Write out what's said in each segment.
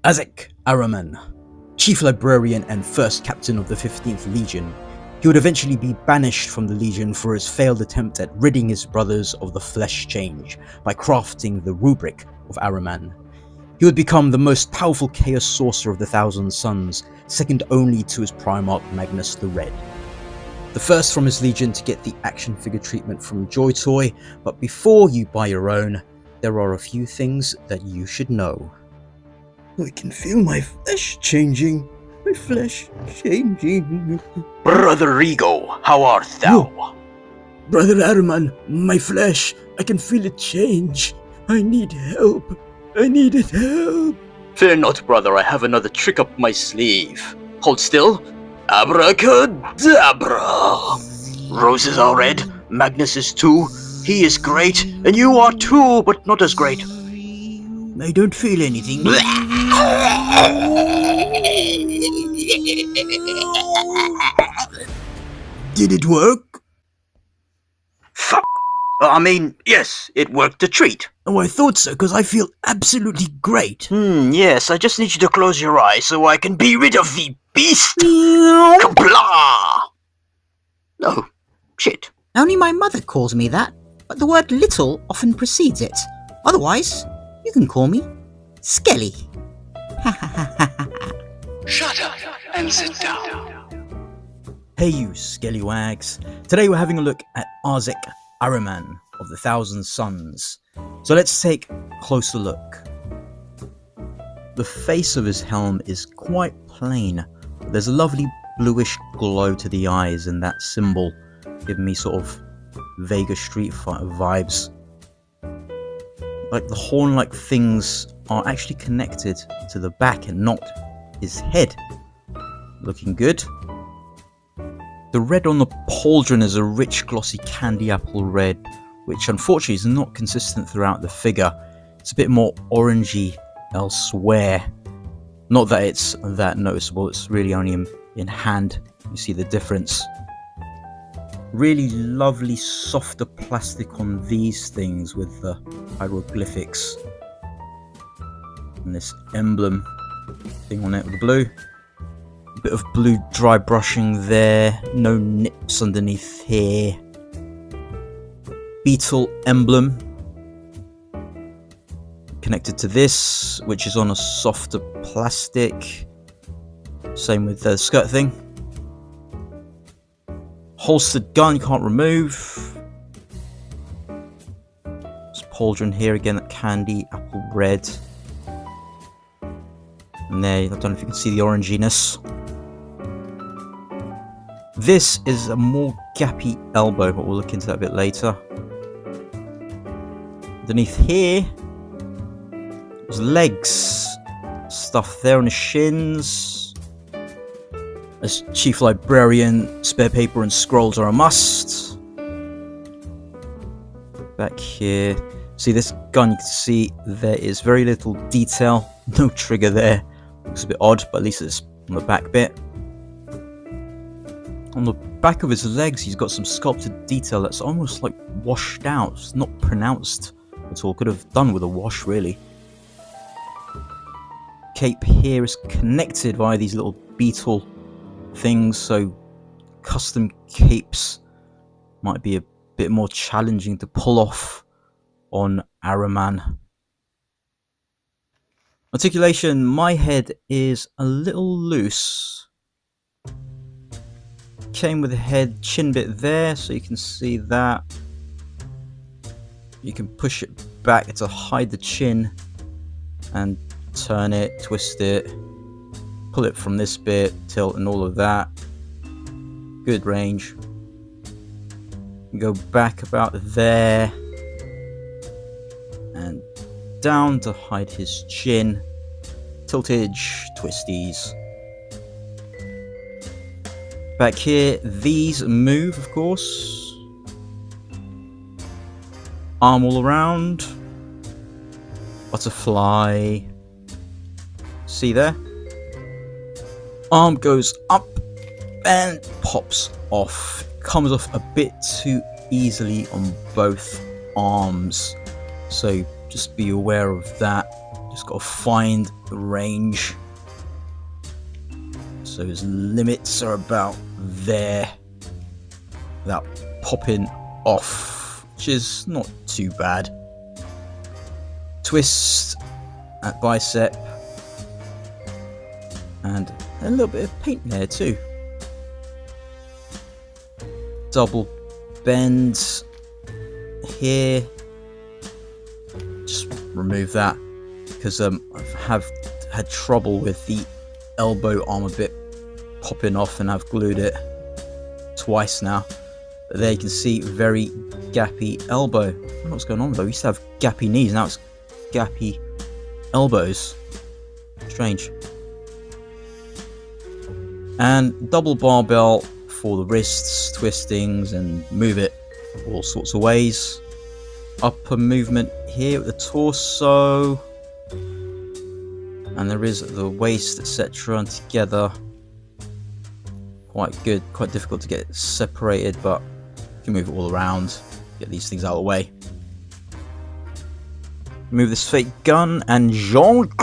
AHZEK AHRIMAN, Chief Librarian and first Captain of the 15th Legion. He would eventually be banished from the Legion for his failed attempt at ridding his brothers of the flesh change by crafting the rubric of Ahriman. He would become the most powerful Chaos Sorcerer of the Thousand Suns, second only to his Primarch Magnus the Red. The first from his Legion to get the action figure treatment from Joytoy, but before you buy your own, there are a few things that you should know. I can feel my flesh changing. My flesh changing. Brother Rigo, how art thou? Oh, Brother Ahriman, my flesh, I can feel it change. I need help. I needed help. Fear not, brother, I have another trick up my sleeve. Hold still. Abracadabra. Roses are red, Magnus is too. He is great, and you are too, but not as great. I don't feel anything. Did it work? Fuck. I mean, yes, it worked a treat. Oh, I thought so, because I feel absolutely great. Yes, I just need you to close your eyes so I can be rid of the beast. Kablah! Oh, shit. Only my mother calls me that, but the word little often precedes it. Otherwise, you can call me Skelly. Shut up and sit down. Hey you scallywags, today we're having a look at AHZEK AHRIMAN of the Thousand Suns. So let's take a closer look. The face of his helm is quite plain. There's a lovely bluish glow to the eyes and that symbol, giving me sort of Vega Street Fighter vibes. Like the horn-like things are actually connected to the back and not his head. Looking good. The red on the pauldron is a rich glossy candy apple red, which unfortunately is not consistent throughout the figure. It's a bit more orangey elsewhere. Not that it's that noticeable, it's really only in hand you see the difference. Really lovely softer plastic on these things with the hieroglyphics. And this emblem thing on it with the blue. A bit of blue dry brushing there, no nips underneath here. Beetle emblem connected to this, which is on a softer plastic. Same with the skirt thing. Holstered gun you can't remove. This pauldron here again, that candy apple red. And there, I don't know if you can see the oranginess. This is a more gappy elbow, but we'll look into that a bit later. Underneath here, there's legs. Stuff there on the shins. As Chief Librarian, spare paper and scrolls are a must. Back here, see this gun, you can see there is very little detail. No trigger there. Looks a bit odd, but at least it's on the back bit. On the back of his legs, he's got some sculpted detail that's almost like washed out. It's not pronounced at all. Could have done with a wash, really. Cape here is connected via these little beetle things, so custom capes might be a bit more challenging to pull off on Ahriman. Articulation, my head is a little loose. Came with a head chin bit there, so you can see that. You can push it back to hide the chin and turn it, twist it, pull it from this bit, tilt and all of that. Good range. Go back about there and down to hide his chin. Tiltage, twisties. Back here, these move, of course. Arm all around. Butterfly. See there? Arm goes up and pops off. Comes off a bit too easily on both arms. So just be aware of that. Just Got to find the range. So his limits are about there. Without popping off, which is not too bad. Twist at bicep. And a little bit of paint there too. Double bend here. Just remove that because I have had trouble with the elbow armor bit popping off, and I've glued it twice now. But there you can see very gappy elbow. I don't know what's going on though. We used to have gappy knees, now it's gappy elbows. Strange. And double barbell for the wrists, twistings, and move it all sorts of ways. Upper movement here with the torso, and there is the waist, etc. and together. Quite good, quite difficult to get separated, but you can move it all around, get these things out of the way. Move this fake gun, and Jean-Claude,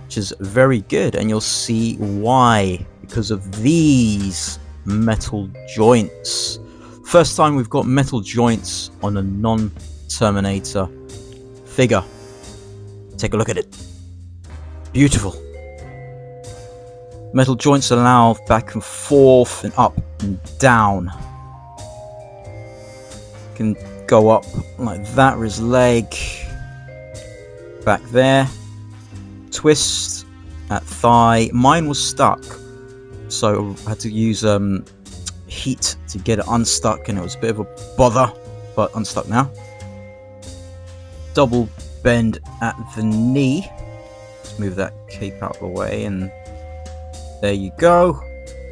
which is very good, and you'll see why, because of these metal joints. First time we've got metal joints on a non-Terminator figure. Take a look at it. Beautiful. Metal joints allow back and forth and up and down. Can go up like that with his leg. Back there. Twist at thigh. Mine was stuck, so I had to use heat to get it unstuck, and it was a bit of a bother, but unstuck now. Double bend at the knee. Let's move that cape out of the way, and there you go.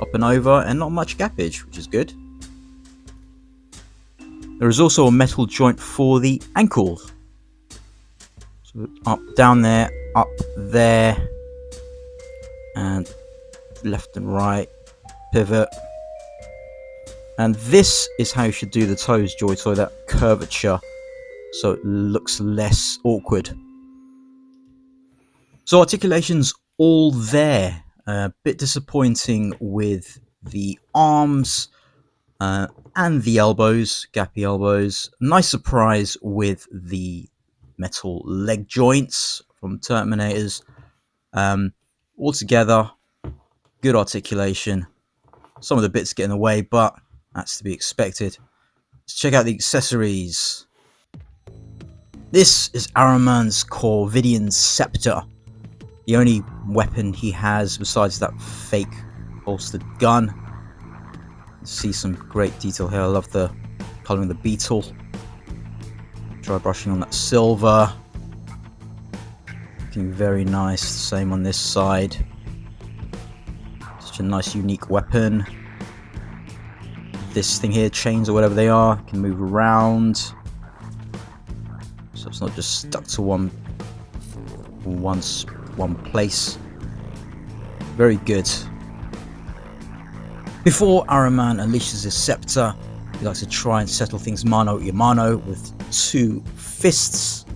Up and over, and not much gappage, which is good. There is also a metal joint for the ankles. So up, down there, up there, and left and right, pivot. And this is how you should do the toes, Joytoy, that curvature, so it looks less awkward. So articulation's all there. A bit disappointing with the arms and the elbows, gappy elbows. Nice surprise with the metal leg joints from Terminators. Altogether, good articulation. Some of the bits get in the way, but that's to be expected. Let's check out the accessories. This is Ahriman's Corvidian Scepter. The only weapon he has besides that fake holstered gun. See some great detail here. I love the colouring of the beetle. Dry brushing on that silver. Looking very nice. Same on this side. Such a nice unique weapon. This thing here, chains or whatever they are, can move around. So it's not just stuck to one place. Very good. Before Ahriman unleashes his scepter, he likes to try and settle things mano a mano with two fists.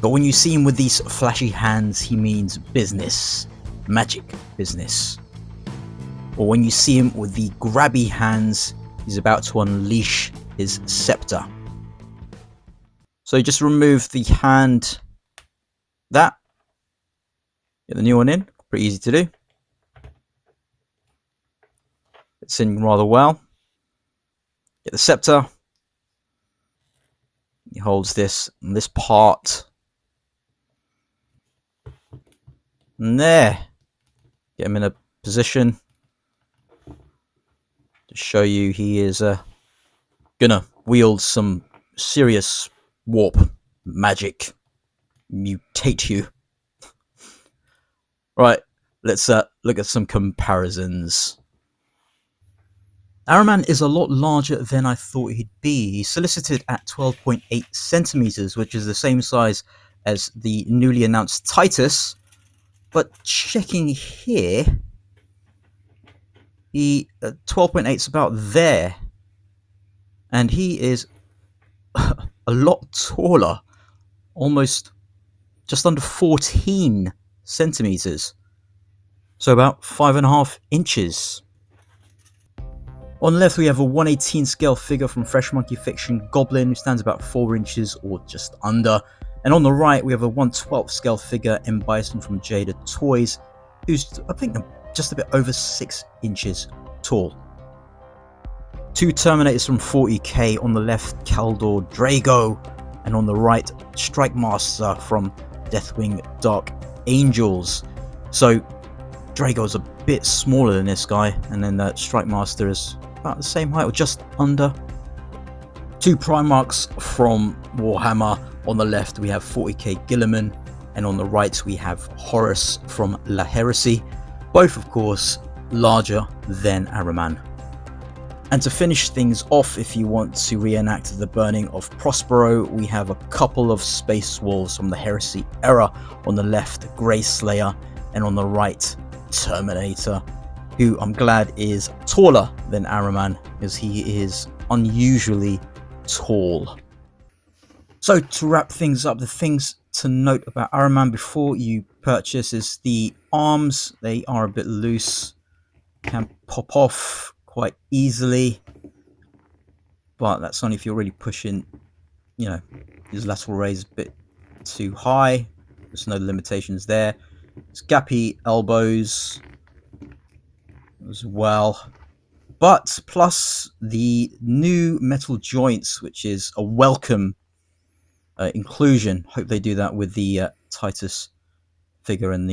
But when you see him with these flashy hands, he means business. Magic business. Or when you see him with the grabby hands, he's about to unleash his scepter. So you just remove the hand. That. Get the new one in. Pretty easy to do. It's in rather well. Get the scepter. He holds this and this part. And there. Get him in a position to show you he is gonna wield some serious warp magic. Mutate you. Right, let's look at some comparisons. Ahriman is a lot larger than I thought he'd be. He's solicited at 12.8 centimeters, which is the same size as the newly announced Titus. But checking here, he 12.8 is about there, and he is a lot taller almost just under 14 centimeters. So about 5.5 inches. On the left we have a 1/18 scale figure from Fresh Monkey Fiction Goblin, who stands about 4 inches or just under. And on the right we have a 1/12 scale figure M. Bison from Jada Toys, who's I think just a bit over 6 inches tall. 2 Terminators from 40k, on the left Kaldor Drago, and on the right Strike Master from Deathwing Dark Angels. So Drago's a bit smaller than this guy, and then that Strike Master is about the same height or just under. 2 Primarchs from Warhammer. On the left we have 40k Gilliman, and on the right we have Horus from La Heresy, both of course larger than Ahriman. And to finish things off, if you want to reenact the burning of Prospero, we have a couple of Space Wolves from the Heresy era. On the left Grey Slayer, and on the right Terminator, who I'm glad is taller than Ahriman, as he is unusually tall. So to wrap things up, the things to note about Ahriman before you purchase is the arms. They are a bit loose, can pop off quite easily, but that's only if you're really pushing, you know, his lateral raise a bit too high. There's no limitations there. It's gappy elbows as well, but plus the new metal joints, which is a welcome inclusion. Hope they do that with the Titus figure and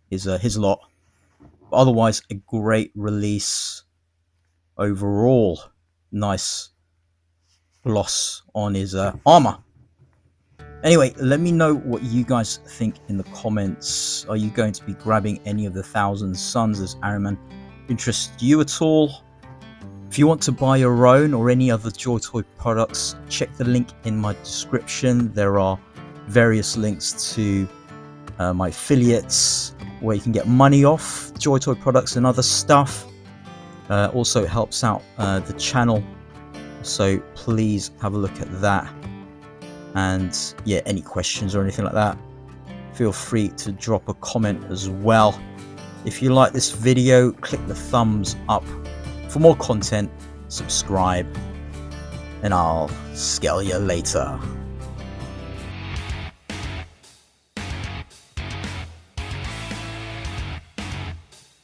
his lot. But otherwise, a great release overall. Nice gloss on his armor. Anyway, let me know what you guys think in the comments. Are you going to be grabbing any of the Thousand Sons? Does Ahriman interest you at all? If you want to buy your own or any other Joytoy products, check the link in my description. There are various links to my affiliates where you can get money off Joytoy products and other stuff. Also, it helps out the channel, so please have a look at that. And yeah, any questions or anything like that, feel free to drop a comment as well. If you like this video, click the thumbs up. For more content, subscribe, and I'll scale you later.